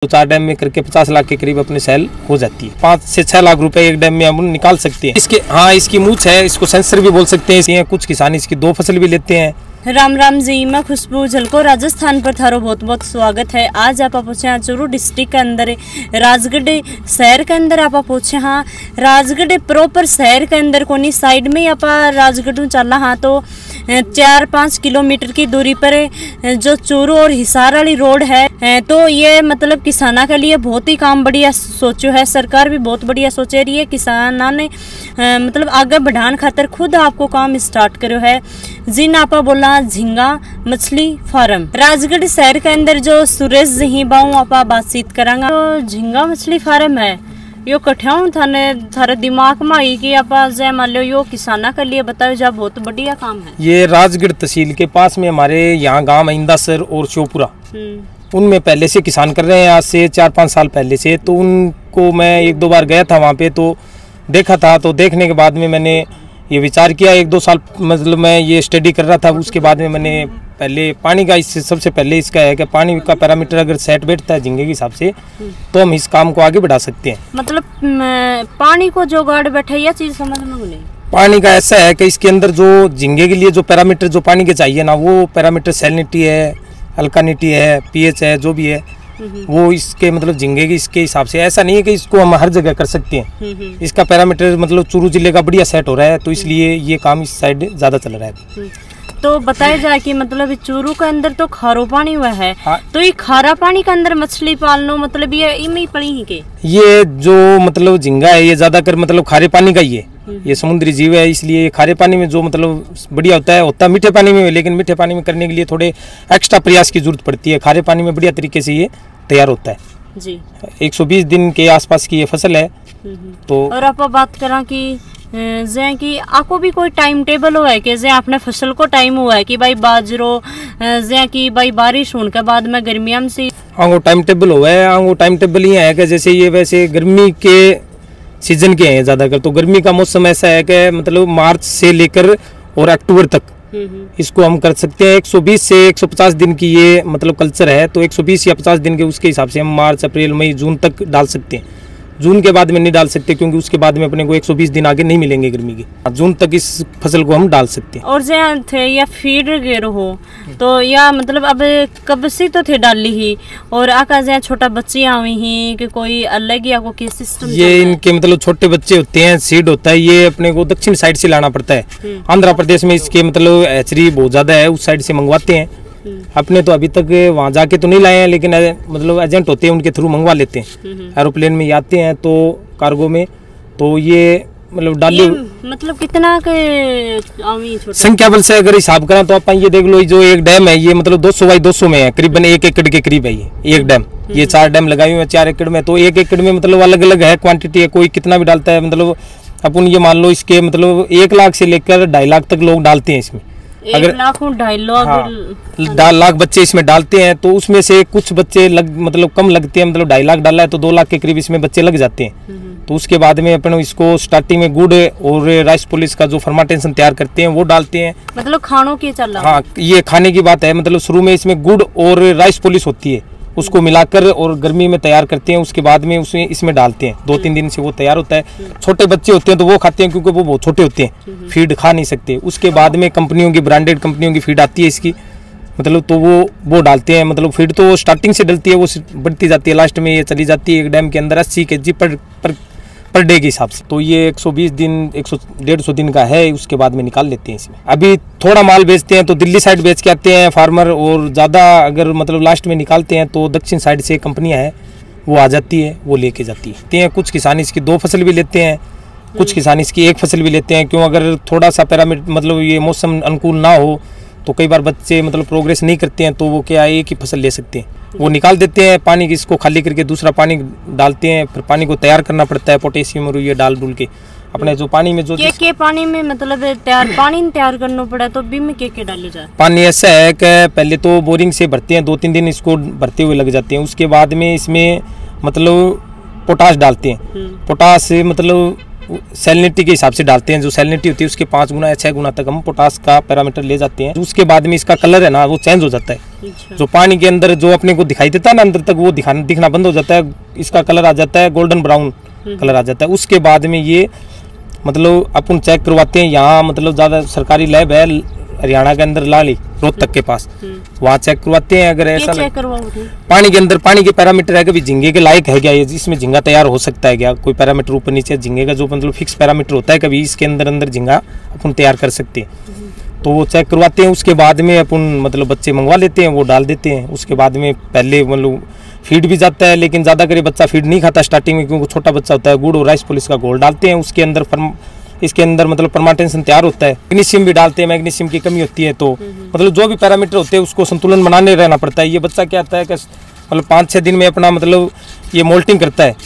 तो 4 डैम में करके 50 लाख के करीब अपने सेल हो जाती है। 5 से 6 लाख रुपए एक डैम में हम निकाल सकते हैं। इसकी मूछ है, इसको सेंसर भी बोल सकते हैं। कुछ किसान इसकी 2 फसल भी लेते हैं। राम राम जी, मैं खुशबू झलको राजस्थान पर थारो बहुत बहुत स्वागत है। आज आप पहुँचे हाँ चूरू डिस्ट्रिक्ट के अंदर राजगढ़ शहर के अंदर आप पहुँचे हाँ। राजगढ़ प्रॉपर शहर के अंदर कोनी साइड में आप राजगढ़ चलना हाँ तो 4-5 किलोमीटर की दूरी पर जो चूरू और हिसार वाली रोड है तो ये मतलब किसाना के लिए बहुत ही काम बढ़िया सोचो है। सरकार भी बहुत बढ़िया सोचे रही है। किसाना ने मतलब आगे बढ़ाने खातर खुद आपको काम स्टार्ट करो है। जिन आप बोला झींगा मछली फार्म राजगढ़ शहर के अंदर जो सुरेश जी बाऊ आप बातचीत करांगा। तो झींगा मछली फार्म है यो कठियाऊ थारे दिमाग में आई कि आप मान लो यो किसाना के लिए बताओ जा बहुत बढ़िया काम है। ये राजगढ़ तहसील के पास में हमारे यहाँ गांव इंदासर और श्योपुरा उनमें पहले से किसान कर रहे हैं। आज से 4-5 साल पहले से तो उनको मैं 1-2 बार गया था वहाँ पे तो देखा था। तो देखने के बाद में मैंने ये विचार किया 1-2 साल मतलब मैं ये स्टडी कर रहा था। उसके बाद में मैंने पहले पानी का इससे सबसे पहले इसका है कि पानी का पैरामीटर अगर सेट बैठता है झींगे के हिसाब से तो हम इस काम को आगे बढ़ा सकते हैं। मतलब पानी को जो गाड़ बैठे यह चीज़ समझ में नहीं। पानी का ऐसा है कि इसके अंदर जो झींगे के लिए जो पैरामीटर जो पानी के चाहिए ना वो पैरामीटर सैलिनिटी है, अल्कानिटी है, पीएच है, जो भी है वो इसके मतलब झींगे की इसके हिसाब से। ऐसा नहीं है कि इसको हम हर जगह कर सकते हैं। इसका पैरामीटर मतलब चूरू जिले का बढ़िया सेट हो रहा है तो इसलिए ये काम इस साइड ज्यादा चल रहा है। तो बताया जाए कि मतलब चूरू के अंदर तो खारो पानी हुआ है। हाँ। तो ये खारा पानी के अंदर मछली पालना मतलब ये इनमें पड़ी ही के ये जो मतलब झींगा है ये ज्यादातर मतलब खारे पानी का ही है। ये समुद्री जीव है इसलिए खारे पानी में जो मतलब बढ़िया होता है मीठे पानी में, लेकिन मीठे पानी में करने के लिए थोड़े एक्स्ट्रा प्रयास की जरूरत पड़ती है। खारे पानी में बढ़िया तरीके से ये तैयार होता है जी। 120 दिन के आसपास की ये फसल है। तो और आप बात करा कि जे कि आपको भी कोई टाइम टेबल हुआ है कि जे आपने फसल को टाइम हुआ है कि भाई बाजरो जे कि भाई बारिश होने के बाद में गर्मियां से आंगो टाइम टेबल हुआ है। आंगो टाइम टेबल ये है कि जैसे ये वैसे गर्मी के सीजन के हैं ज्यादातर। तो गर्मी का मौसम ऐसा है कि मतलब मार्च से लेकर और अक्टूबर तक इसको हम कर सकते हैं। 120 से 150 दिन की ये मतलब कल्चर है तो 120 या 50 दिन के उसके हिसाब से हम मार्च, अप्रैल, मई, जून तक डाल सकते हैं। जून के बाद में नहीं डाल सकते क्योंकि उसके बाद में अपने को 120 दिन आगे नहीं मिलेंगे गर्मी के। जून तक इस फसल को हम डाल सकते हैं। और जहाँ थे या फीड गेरो हो तो या मतलब अब कब से तो थे डाली ही और आका जहाँ छोटा बच्चे आई ही कि कोई अलग ही आपको किस सिस्टम ये इनके मतलब छोटे बच्चे होते हैं, सीड होता है। ये अपने को दक्षिण साइड से लाना पड़ता है। आंध्र प्रदेश में इसके मतलब हैचरी बहुत ज्यादा है, उस साइड से मंगवाते हैं। अपने तो अभी तक वहाँ जाके तो नहीं लाए हैं लेकिन मतलब एजेंट होते हैं उनके थ्रू मंगवा लेते हैं। एरोप्लेन में आते हैं तो कार्गो में तो ये मतलब डाली मतलब कितना के संख्या बल से अगर हिसाब करें तो आप ये देख लो जो एक डैम है ये मतलब 200 बाई 200 में है, करीबन 1 एकड़ के करीब है ये एक डैम। ये 4 डैम लगाए हुए हैं 4 एकड़ में। तो 1 एकड़ में मतलब अलग अलग है क्वांटिटी है, कोई कितना भी डालता है। मतलब अपन ये मान लो इसके मतलब 1 लाख से लेकर 2.5 लाख तक लोग डालते हैं इसमें। अगर 1.5 लाख बच्चे इसमें डालते हैं तो उसमें से कुछ बच्चे मतलब कम लगते हैं। मतलब 2.5 लाख डाला है तो 2 लाख के करीब इसमें बच्चे लग जाते हैं। तो उसके बाद में अपन इसको स्टार्टिंग में गुड़ और राइस पुलिस का जो फर्मेंटेशन तैयार करते हैं वो डालते हैं। मतलब खानों की चल रहा है। हाँ ये खाने की बात है। मतलब शुरू में इसमें गुड़ और राइस पुलिस होती है, उसको मिलाकर और गर्मी में तैयार करते हैं। उसके बाद में इसमें डालते हैं। 2-3 दिन से वो तैयार होता है। छोटे बच्चे होते हैं तो वो खाते हैं क्योंकि वो बहुत छोटे होते हैं, फीड खा नहीं सकते। उसके बाद में कंपनियों की ब्रांडेड कंपनियों की फीड आती है इसकी मतलब तो वो डालते हैं। मतलब फीड तो स्टार्टिंग से डलती है, वो बढ़ती जाती है, लास्ट में ये चली जाती है एक डैम के अंदर 80 kg पर डे के हिसाब से। तो ये 120 दिन 150 दिन का है, उसके बाद में निकाल लेते हैं इसमें। अभी थोड़ा माल बेचते हैं तो दिल्ली साइड बेच के आते हैं फार्मर, और ज़्यादा अगर मतलब लास्ट में निकालते हैं तो दक्षिण साइड से कंपनियां हैं वो आ जाती है, वो लेके जाती है। कुछ किसान इसकी 2 फसल भी लेते हैं, कुछ किसान इसकी 1 फसल भी लेते हैं। क्यों अगर थोड़ा सा पैरामीटर मतलब ये मौसम अनुकूल ना हो तो कई बार बच्चे मतलब प्रोग्रेस नहीं करते हैं तो वो क्या एक ही फसल ले सकते हैं। वो निकाल देते हैं पानी की, इसको खाली करके दूसरा पानी डालते हैं। फिर पानी को तैयार करना पड़ता है पोटेशियम और ये डाल के अपने जो पानी में जो के पानी में मतलब पानी तैयार करना पड़ा तो भी में के डाली जाए। पानी ऐसा है कि पहले तो बोरिंग से भरते हैं, 2-3 दिन इसको भरते हुए लग जाते हैं। उसके बाद में इसमें मतलब पोटाश डालते हैं। पोटाश मतलब सैलिनिटी के हिसाब से डालते हैं। जो सैलिनिटी होती है उसके 5 गुना या 6 गुना तक हम पोटास का पैरामीटर ले जाते हैं। उसके बाद में इसका कलर है ना वो चेंज हो जाता है। जो पानी के अंदर जो अपने को दिखाई देता है ना अंदर तक वो दिखना बंद हो जाता है। इसका कलर आ जाता है गोल्डन ब्राउन कलर आ जाता है। उसके बाद में ये मतलब अपन चेक करवाते हैं। यहाँ मतलब ज़्यादा सरकारी लैब है हरियाणा के अंदर लाली रोहतक के पास, वहाँ चेक करवाते हैं। अगर ऐसा पानी के अंदर पानी के पैरामीटर है कि झींगे के लायक है क्या, ये इसमें झींगा तैयार हो सकता है क्या, कोई पैरामीटर ऊपर नीचे झींगे का जो मतलब फिक्स पैरामीटर होता है कभी इसके अंदर झींगा अपन तैयार कर सकते हैं। तो वो चेक करवाते हैं। उसके बाद में अपन मतलब बच्चे मंगवा लेते हैं, वो डाल देते हैं। उसके बाद में पहले मतलब फीड भी जाता है, लेकिन ज़्यादा करे बच्चा फीड नहीं खाता स्टार्टिंग में क्योंकि छोटा बच्चा होता है। गुड़ और राइस पुलिस का घोल डालते हैं। उसके अंदर इसके अंदर मतलब परमाटेंशन तैयार होता है। मैग्नीशियम भी डालते हैं, मैग्नीशियम की कमी होती है तो मतलब जो भी पैरामीटर होते हैं उसको संतुलन बनाने रहना पड़ता है। ये बच्चा क्या आता है कि मतलब 5-6 दिन में अपना मतलब ये मोल्टिंग करता है।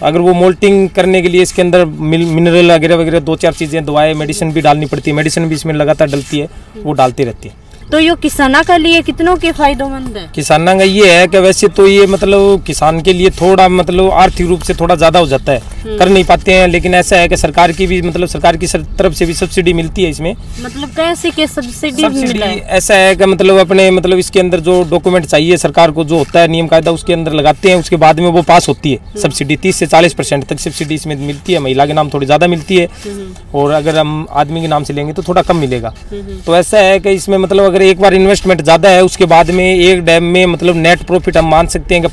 अगर वो मोल्टिंग करने के लिए इसके अंदर मिनरल वगैरह वगैरह 2-4 चीज़ें दवाएं मेडिसिन भी डालनी पड़ती है। मेडिसिन भी इसमें लगातार डलती है, वो डालती रहती है। तो ये किसाना के लिए कितनों के फायदेमंद है? किसाना का ये है कि वैसे तो ये मतलब किसान के लिए थोड़ा मतलब आर्थिक रूप से थोड़ा ज्यादा हो जाता है, कर नहीं पाते हैं। लेकिन ऐसा है कि सरकार की भी मतलब सरकार की तरफ से भी सब्सिडी मिलती है इसमें। मतलब कैसे के सब्सिडी ऐसा है कि मतलब अपने मतलब इसके अंदर जो डॉक्यूमेंट चाहिए सरकार को जो होता है नियम कायदा उसके अंदर लगाते हैं। उसके बाद में वो पास होती है सब्सिडी। 30 से 40% तक सब्सिडी इसमें मिलती है। महिला के नाम थोड़ी ज्यादा मिलती है और अगर हम आदमी के नाम से लेंगे तो थोड़ा कम मिलेगा। तो ऐसा है कि इसमें मतलब अगर एक बार इन्वेस्टमेंट ज्यादा है उसके बाद में एक डैम में मतलब नेट प्रॉफिट हम मान सकते हैं कि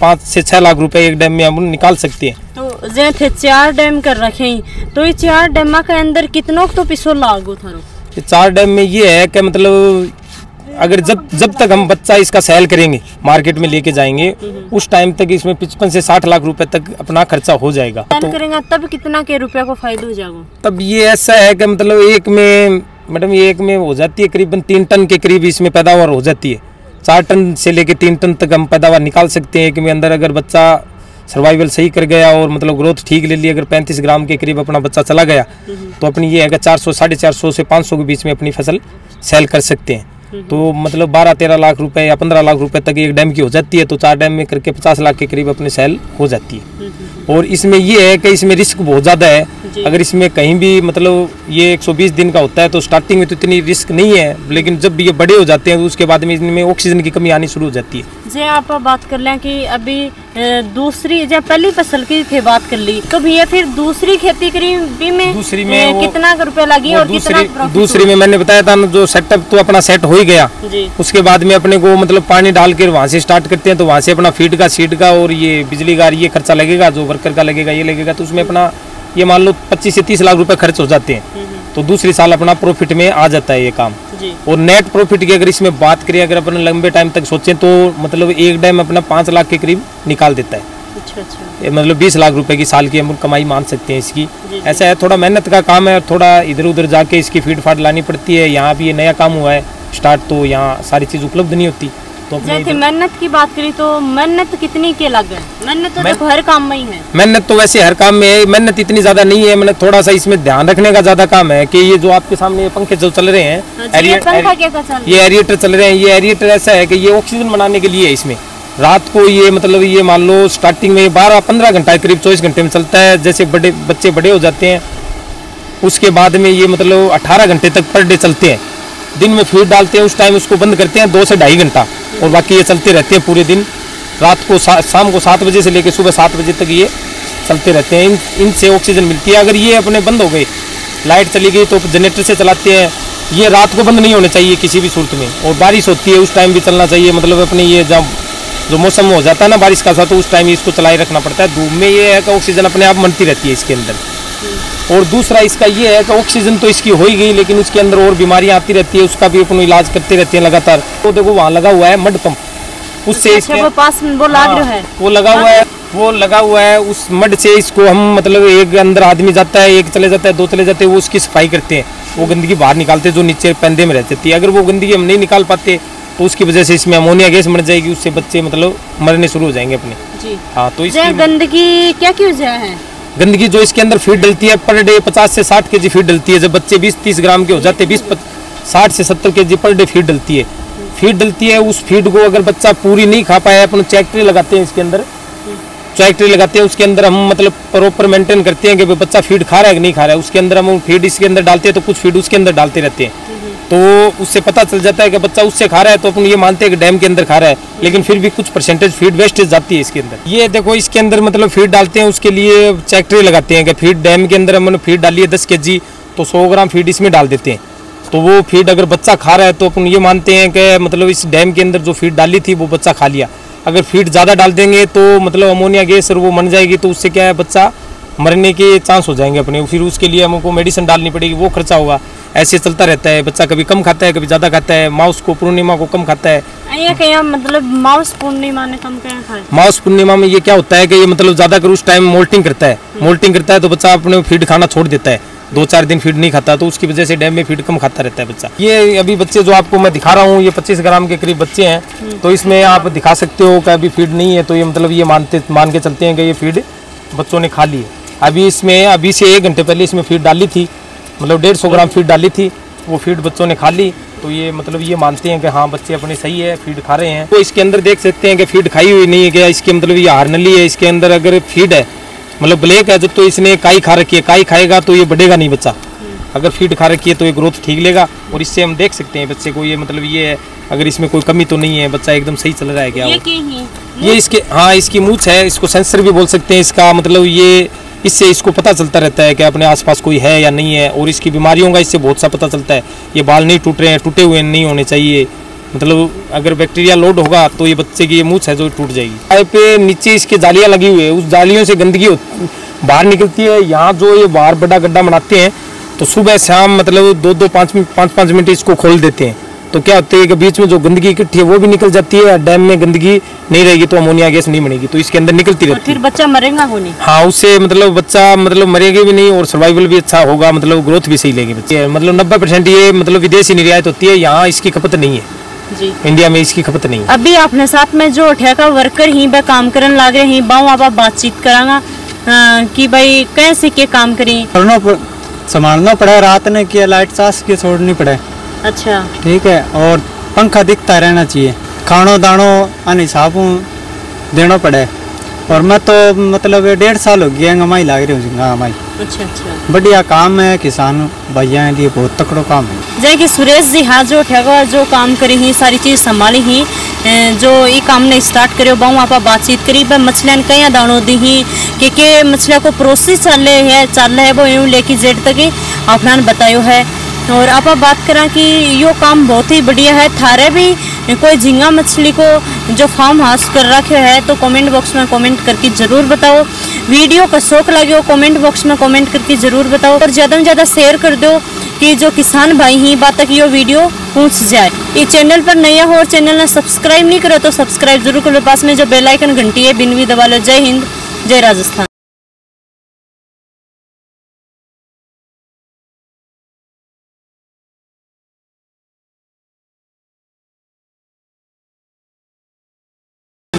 5 से 6 लाख रुपए एक डैम में हम निकाल सकते हैं। तो जैसे 4 डैम कर रखे तो ये 4 डैम के अंदर कितनों तो पैसों लागो थारो? ये 4 डैम में ये है कि मतलब अगर जब तक हम बच्चा इसका सेल करेंगे मार्केट में लेके जाएंगे उस टाइम तक इसमें 55 से 60 लाख रुपए तक अपना खर्चा हो जाएगा। तो करेंगे तब कितना के रुपया को फायदा हो जाएगा? तब ये ऐसा है कि मतलब एक में हो जाती है करीबन 3 टन के करीब इसमें पैदावार हो जाती है। 4 टन से लेके 3 टन तक हम पैदावार निकाल सकते हैं। एक में अंदर अगर बच्चा सर्वाइवल सही कर गया और मतलब ग्रोथ ठीक ले ली, अगर 35 ग्राम के करीब अपना बच्चा चला गया तो अपनी ये है कि 400 450 से 500 के बीच में अपनी फसल सेल कर सकते हैं। तो मतलब 12-13 लाख रुपए या 15 लाख रुपए तक एक डैम की हो जाती है। तो 4 डैम में करके 50 लाख के करीब अपनी सेल हो जाती है। और इसमें ये है कि इसमें रिस्क बहुत ज़्यादा है। अगर इसमें कहीं भी मतलब ये 120 दिन का होता है तो स्टार्टिंग में तो इतनी रिस्क नहीं है, लेकिन जब ये बड़े हो जाते हैं तो उसके बाद में इनमें ऑक्सीजन की कमी आनी शुरू हो जाती है। जी आप बात कर लें कि अभी दूसरी जब पहली फसल की थे बात कर ली तो भैया फिर दूसरी खेती करी में कितना रुपया लगी और कितना दूसरी में मैंने बताया था ना जो सेटअप तो अपना सेट हो ही गया। उसके बाद में अपने को मतलब पानी डाल कर वहाँ से स्टार्ट करते हैं तो वहाँ से अपना फीड का सीड का और ये बिजली का ये खर्चा लगेगा, जो वर्कर का लगेगा ये लगेगा, तो उसमें अपना ये मान लो 25 से 30 लाख रुपए खर्च हो जाते हैं। तो दूसरी साल अपना प्रॉफिट में आ जाता है ये काम। और नेट प्रॉफिट की अगर इसमें बात करें, अगर अपन लंबे टाइम तक सोचें तो मतलब एक डैम अपना 5 लाख के करीब निकाल देता है। अच्छा। मतलब 20 लाख रुपए की साल की हम कमाई मान सकते हैं इसकी। ऐसा है थोड़ा मेहनत का काम है, थोड़ा इधर उधर जाके इसकी फीड फाड लानी पड़ती है। यहाँ भी ये नया काम हुआ है स्टार्ट, तो यहाँ सारी चीज उपलब्ध नहीं होती। तो जैसे मेहनत की बात करी तो मेहनत कितनी के लग है? मेहनत तो देखो हर काम में ही है। मेहनत तो वैसे हर काम में है, मेहनत इतनी ज्यादा नहीं है। मैंने थोड़ा सा इसमें ध्यान रखने का ज्यादा काम है कि ये जो आपके सामने ये पंखे जो चल रहे हैं ये एरिएटर चल रहे हैं। ये एरिएटर ऐसा है कि ये ऑक्सीजन बनाने के लिए है। इसमें रात को ये मतलब ये मान लो स्टार्टिंग में 12-15 घंटा करीब 24 घंटे में चलता है। जैसे बच्चे बड़े हो जाते हैं उसके बाद में ये मतलब 18 घंटे तक पर डे चलते हैं। दिन में फीड डालते हैं उस टाइम उसको बंद करते हैं 2 से 2.5 घंटा और बाकी ये चलते रहते हैं पूरे दिन। रात को शाम को 7 बजे से लेकर सुबह 7 बजे तक ये चलते रहते हैं। इनसे ऑक्सीजन मिलती है। अगर ये अपने बंद हो गए, लाइट चली गई तो जनरेटर से चलाते हैं। ये रात को बंद नहीं होने चाहिए किसी भी सूरत में। और बारिश होती है उस टाइम भी चलना चाहिए। मतलब अपने ये जब जो मौसम हो जाता है ना बारिश का सा, तो उस टाइम इसको चलाए रखना पड़ता है। धूप में ये है कि ऑक्सीजन अपने आप बनती रहती है इसके अंदर। और दूसरा इसका ये है कि ऑक्सीजन तो इसकी हो ही गई, लेकिन उसके अंदर और बीमारियां आती रहती है, उसका भी अपन इलाज करते रहते हैं लगातार। तो देखो वहाँ लगा हुआ है मड पंप, उससे वो पास वो लगा हुआ है उस मड से इसको हम मतलब एक अंदर आदमी जाता है, एक चले जाता है, 2 चले जाते हैं, वो उसकी सफाई करते हैं। वो गंदगी बाहर निकालते हैं जो नीचे पैंदे में रहती है। अगर वो गंदगी हम नहीं निकाल पाते तो उसकी वजह से इसमें अमोनिया गैस मर जाएगी, उससे बच्चे मतलब मरने शुरू हो जाएंगे अपने। हाँ तो गंदगी क्या की वजह है? गंदगी जो इसके अंदर फीड डलती है पर डे 50 से 60 केजी फीड डलती है। जब बच्चे 20-30 ग्राम के हो जाते हैं 60 से 70 केजी पर डे फीड डलती है। उस फीड को अगर बच्चा पूरी नहीं खा पाया, अपन चेक ट्रे लगाते हैं इसके अंदर, चेक ट्रे लगाते हैं, उसके अंदर हम मतलब प्रॉपर मेंटेन करते हैं कि बच्चा फीड खा रहा है कि नहीं खा रहा है। उसके अंदर हम फीड इसके अंदर डालते हैं तो कुछ फीड उसके अंदर डालते रहते हैं, तो उससे पता चल जाता है कि बच्चा उससे खा रहा है, तो अपन ये मानते हैं कि डैम के अंदर खा रहा है, लेकिन फिर भी कुछ परसेंटेज फीड वेस्टेज जाती है इसके अंदर। ये देखो इसके अंदर मतलब फीड डालते हैं, उसके लिए चेक ट्रे लगाते हैं कि फीड डैम के अंदर हमने फीड डाली है 10 kg, तो 100 ग्राम फीड इसमें डाल देते हैं। तो वो फीड अगर बच्चा खा रहा है तो अपन ये मानते हैं कि मतलब इस डैम के अंदर जो फीड डाली थी वो बच्चा खा लिया। अगर फीड ज़्यादा डाल देंगे तो मतलब अमोनिया गैस और वो मर जाएगी, तो उससे क्या है बच्चा मरने के चांस हो जाएंगे अपने, फिर उसके लिए हमको मेडिसिन डालनी पड़ेगी, वो खर्चा होगा। ऐसे चलता रहता है, बच्चा कभी कम खाता है कभी ज़्यादा खाता है। माउस को पूर्णिमा को कम खाता है, मतलब माउस पूर्णिमा ने कम क्या खाया। माउस पूर्णिमा में ये क्या होता है कि ये मतलब ज़्यादा कर उस टाइम मोल्टिंग करता है तो बच्चा अपने फीड खाना छोड़ देता है, 2-4 दिन फीड नहीं खाता, तो उसकी वजह से डैम में फीड कम खाता रहता है बच्चा। ये अभी बच्चे जो आपको मैं दिखा रहा हूँ ये 25 ग्राम के करीब बच्चे हैं, तो इसमें आप दिखा सकते हो कि अभी फीड नहीं है, तो ये मतलब ये मान के चलते हैं कि ये फीड बच्चों ने खा ली है। अभी से 1 घंटे पहले इसमें फीड डाली थी, मतलब 150 ग्राम फीड डाली थी, वो फीड बच्चों ने खा ली, तो ये मतलब ये मानते हैं कि हाँ बच्चे अपने सही है, फीड खा रहे हैं। तो इसके अंदर देख सकते हैं कि फीड खाई हुई नहीं है क्या, इसके मतलब ये हारनली है, इसके अंदर अगर फीड है मतलब ब्लैक है जब, तो इसने काई खा रखी है, काई खाएगा तो ये बढ़ेगा नहीं बच्चा। अगर फीड खा रखी है तो ये ग्रोथ ठीक लेगा, और इससे हम देख सकते हैं बच्चे को ये मतलब ये है अगर इसमें कोई कमी तो नहीं है, बच्चा एकदम सही चल रहा है क्या। ये इसके हाँ इसकी मूंछ है, इसको सेंसर भी बोल सकते हैं इसका, मतलब ये इससे इसको पता चलता रहता है कि अपने आसपास कोई है या नहीं है, और इसकी बीमारियों का इससे बहुत सा पता चलता है। ये बाल नहीं टूट रहे हैं, टूटे हुए नहीं होने चाहिए, मतलब अगर बैक्टीरिया लोड होगा तो ये बच्चे की ये मूंछ है जो टूट जाएगी। पाइप पे नीचे इसके जालियाँ लगी हुई है, उस जालियों से गंदगी बाहर निकलती है। यहाँ जो ये बाहर बड़ा गड्ढा बनाते हैं तो सुबह शाम मतलब 5-5 मिनट इसको खोल देते हैं, तो क्या होता है कि बीच में जो गंदगी इकट्ठी है वो भी निकल जाती है। डैम में गंदगी नहीं रहेगी तो अमोनिया गैस नहीं बनेगी, तो इसके अंदर निकलती रहती है। फिर बच्चा मरेगा हो नहीं। हाँ उससे मतलब बच्चा मतलब मरेगा भी नहीं, और सर्वाइवल भी अच्छा होगा, मतलब ग्रोथ भी सही लेगी बच्चे। मतलब 90% ये मतलब विदेशी निर्यात होती है, यहाँ इसकी खपत नहीं है जी, इंडिया में इसकी खपत नहीं है। अभी अपने साथ में जो ठेका वर्कर ही वह काम करने लग रहे हैं, बाऊ आप बातचीत करांगा कि भाई कैसे के काम करें। संभालना पड़े, रात ने किया लाइट सास के छोड़नी पड़े। अच्छा ठीक है, और पंखा दिखता रहना चाहिए, खानो दानो अन हिसाब देना पड़े। और मैं तो मतलब 1.5 साल हो गया गमाई लाग रही हूँ गमाई। अच्छा बढ़िया काम है, किसान भैया के लिए बहुत तकड़ो काम है। जय कि सुरेश जी हाँ जो ठेका जो काम करी ही सारी चीज संभाली ही, जो ये काम ने स्टार्ट करे बहु आप बातचीत करी वह मछलियां कई दाणों दी ही के मछलियां को प्रोसेस चल रहे है वो यूँ लेके जेड तक आपने बतायो है। और आप बात करा कि यो काम बहुत ही बढ़िया है। थारे भी कोई झींगा मछली को जो फार्म हाउस कर रखे है तो कमेंट बॉक्स में कमेंट करके ज़रूर बताओ। वीडियो का शौक लगे हो कमेंट बॉक्स में कमेंट करके ज़रूर बताओ, और ज़्यादा से ज़्यादा शेयर कर दो कि जो किसान भाई ही बात तक ये वीडियो पहुंच जाए। ये चैनल पर नया हो और चैनल ने सब्सक्राइब नहीं करो तो सब्सक्राइब जरूर करो, पास में जो बेल आइकन घंटी है बिन भी दबा लो। जय हिंद जय राजस्थान।